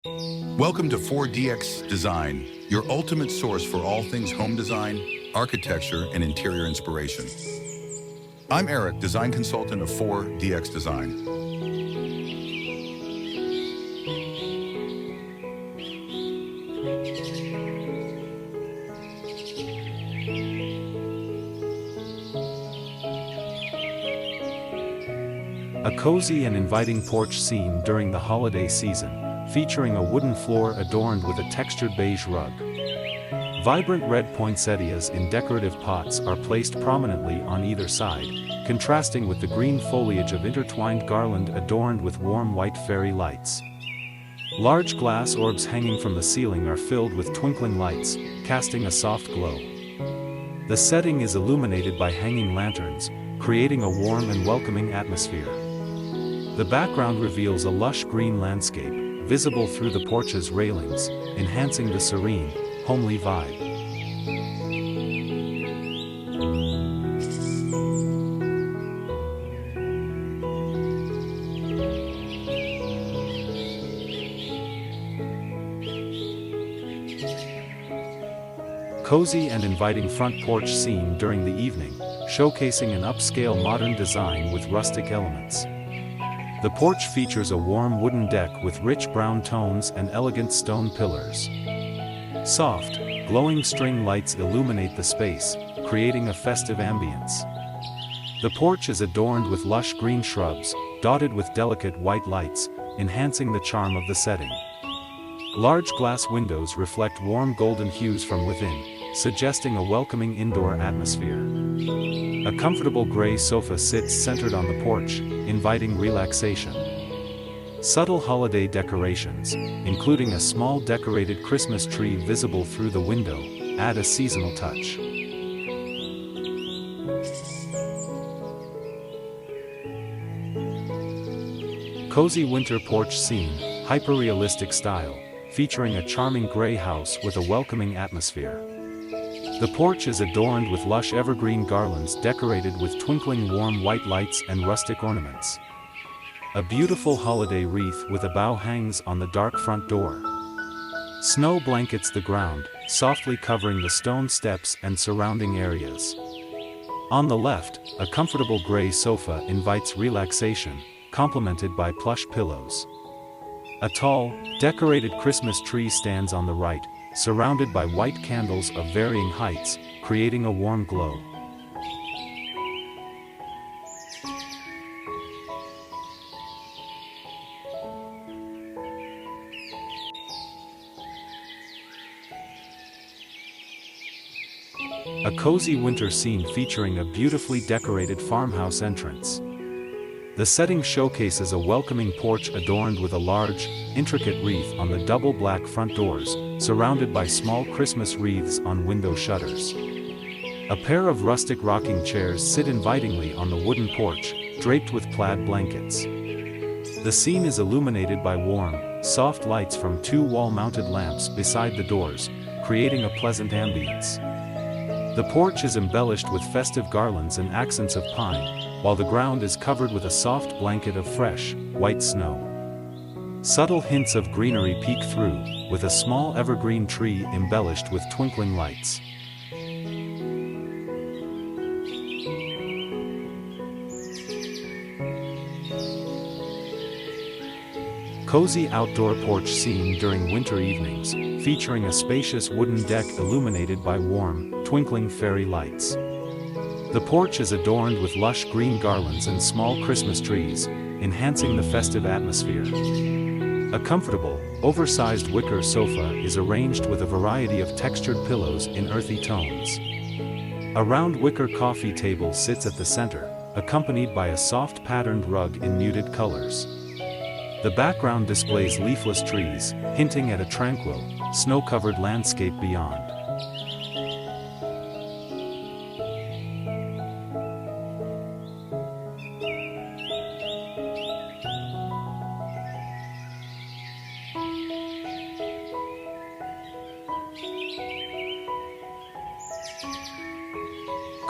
Welcome to 4DX Design, your ultimate source for all things home design, architecture, and interior inspiration. I'm Eric, design consultant of 4DX Design. A cozy and inviting porch scene during the holiday season, featuring a wooden floor adorned with a textured beige rug. Vibrant red poinsettias in decorative pots are placed prominently on either side, contrasting with the green foliage of intertwined garland adorned with warm white fairy lights. Large glass orbs hanging from the ceiling are filled with twinkling lights, casting a soft glow. The setting is illuminated by hanging lanterns, creating a warm and welcoming atmosphere. The background reveals a lush green landscape, visible through the porch's railings, enhancing the serene, homely vibe. Cozy and inviting front porch scene during the evening, showcasing an upscale modern design with rustic elements. The porch features a warm wooden deck with rich brown tones and elegant stone pillars. Soft, glowing string lights illuminate the space, creating a festive ambience. The porch is adorned with lush green shrubs, dotted with delicate white lights, enhancing the charm of the setting. Large glass windows reflect warm golden hues from within, suggesting a welcoming indoor atmosphere. A comfortable gray sofa sits centered on the porch, inviting relaxation. Subtle holiday decorations, including a small decorated Christmas tree visible through the window, add a seasonal touch. Cozy winter porch scene, hyperrealistic style, featuring a charming gray house with a welcoming atmosphere. The porch is adorned with lush evergreen garlands decorated with twinkling warm white lights and rustic ornaments. A beautiful holiday wreath with a bow hangs on the dark front door. Snow blankets the ground, softly covering the stone steps and surrounding areas. On the left, a comfortable gray sofa invites relaxation, complemented by plush pillows. A tall, decorated Christmas tree stands on the right, surrounded by white candles of varying heights, creating a warm glow. A cozy winter scene featuring a beautifully decorated farmhouse entrance. The setting showcases a welcoming porch adorned with a large, intricate wreath on the double black front doors, surrounded by small Christmas wreaths on window shutters. A pair of rustic rocking chairs sit invitingly on the wooden porch, draped with plaid blankets. The scene is illuminated by warm, soft lights from two wall-mounted lamps beside the doors, creating a pleasant ambience. The porch is embellished with festive garlands and accents of pine, while the ground is covered with a soft blanket of fresh, white snow. Subtle hints of greenery peek through, with a small evergreen tree embellished with twinkling lights. Cozy outdoor porch scene during winter evenings, featuring a spacious wooden deck illuminated by warm, twinkling fairy lights. The porch is adorned with lush green garlands and small Christmas trees, enhancing the festive atmosphere. A comfortable, oversized wicker sofa is arranged with a variety of textured pillows in earthy tones. A round wicker coffee table sits at the center, accompanied by a soft patterned rug in muted colors. The background displays leafless trees, hinting at a tranquil, snow-covered landscape beyond.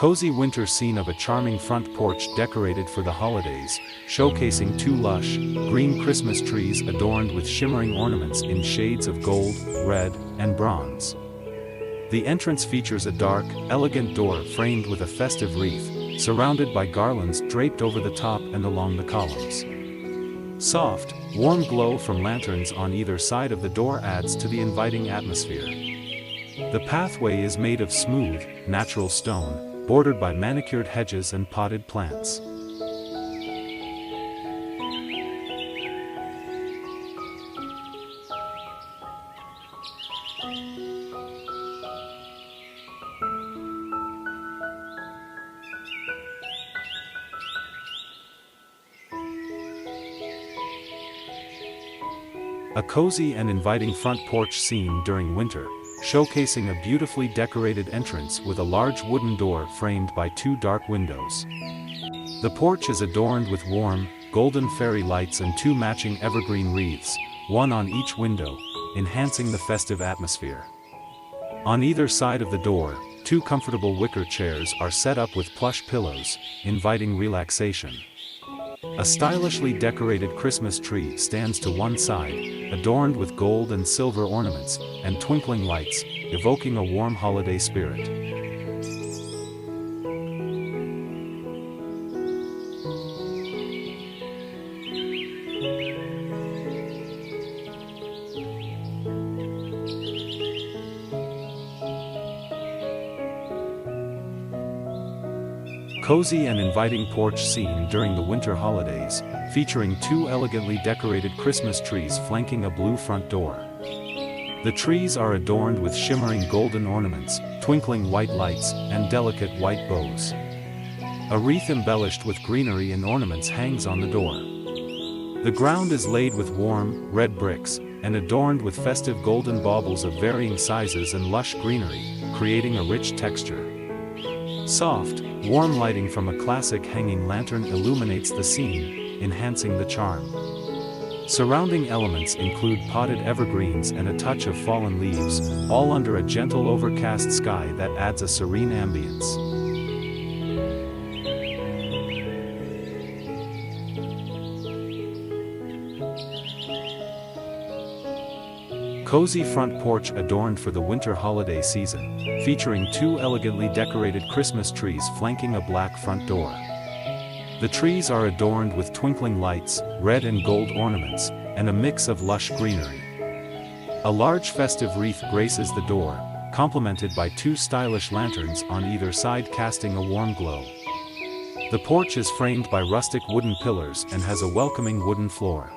cozy winter scene of a charming front porch decorated for the holidays, showcasing two lush, green Christmas trees adorned with shimmering ornaments in shades of gold, red, and bronze. The entrance features a dark, elegant door framed with a festive wreath, surrounded by garlands draped over the top and along the columns. Soft, warm glow from lanterns on either side of the door adds to the inviting atmosphere. The pathway is made of smooth, natural stone, bordered by manicured hedges and potted plants. A cozy and inviting front porch scene during winter, showcasing a beautifully decorated entrance with a large wooden door framed by two dark windows. The porch is adorned with warm, golden fairy lights and two matching evergreen wreaths, one on each window, enhancing the festive atmosphere. On either side of the door, two comfortable wicker chairs are set up with plush pillows, inviting relaxation. A stylishly decorated Christmas tree stands to one side, adorned with gold and silver ornaments and twinkling lights, evoking a warm holiday spirit. Cozy and inviting porch scene during the winter holidays, featuring two elegantly decorated Christmas trees flanking a blue front door. The trees are adorned with shimmering golden ornaments, twinkling white lights, and delicate white bows. A wreath embellished with greenery and ornaments hangs on the door. The ground is laid with warm, red bricks, and adorned with festive golden baubles of varying sizes and lush greenery, creating a rich texture. Soft, warm lighting from a classic hanging lantern illuminates the scene, enhancing the charm. Surrounding elements include potted evergreens and a touch of fallen leaves, all under a gentle overcast sky that adds a serene ambience. Cozy front porch adorned for the winter holiday season, featuring two elegantly decorated Christmas trees flanking a black front door. The trees are adorned with twinkling lights, red and gold ornaments, and a mix of lush greenery. A large festive wreath graces the door, complemented by two stylish lanterns on either side casting a warm glow. The porch is framed by rustic wooden pillars and has a welcoming wooden floor.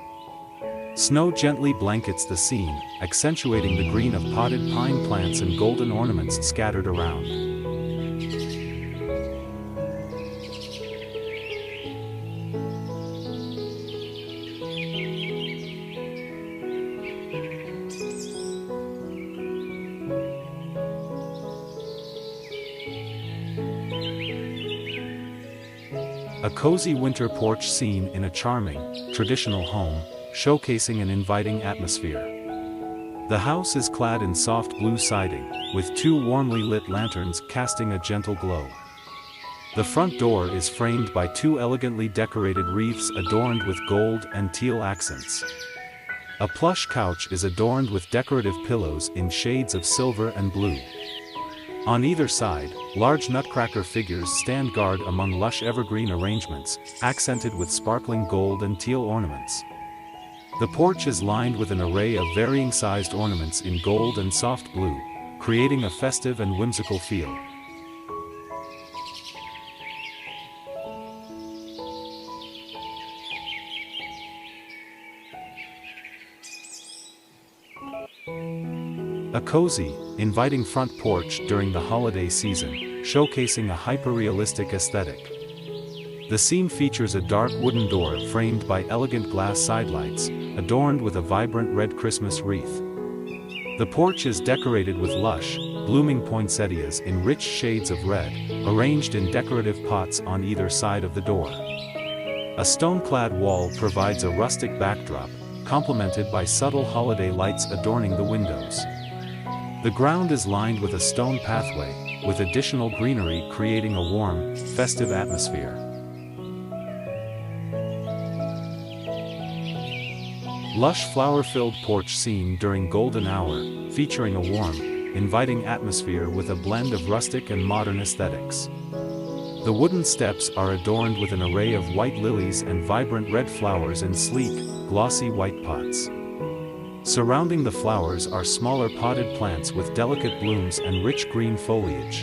Snow gently blankets the scene, accentuating the green of potted pine plants and golden ornaments scattered around. A cozy winter porch scene in a charming, traditional home, showcasing an inviting atmosphere. The house is clad in soft blue siding, with two warmly lit lanterns casting a gentle glow. The front door is framed by two elegantly decorated wreaths adorned with gold and teal accents. A plush couch is adorned with decorative pillows in shades of silver and blue. On either side, large nutcracker figures stand guard among lush evergreen arrangements, accented with sparkling gold and teal ornaments. The porch is lined with an array of varying-sized ornaments in gold and soft blue, creating a festive and whimsical feel. A cozy, inviting front porch during the holiday season, showcasing a hyperrealistic aesthetic. The scene features a dark wooden door framed by elegant glass sidelights, adorned with a vibrant red Christmas wreath. The porch is decorated with lush, blooming poinsettias in rich shades of red, arranged in decorative pots on either side of the door. A stone-clad wall provides a rustic backdrop, complemented by subtle holiday lights adorning the windows. The ground is lined with a stone pathway, with additional greenery creating a warm, festive atmosphere. Lush flower-filled porch scene during golden hour, featuring a warm, inviting atmosphere with a blend of rustic and modern aesthetics. The wooden steps are adorned with an array of white lilies and vibrant red flowers in sleek, glossy white pots. Surrounding the flowers are smaller potted plants with delicate blooms and rich green foliage.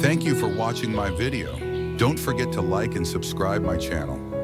Thank you for watching my video. Don't forget to like and subscribe my channel.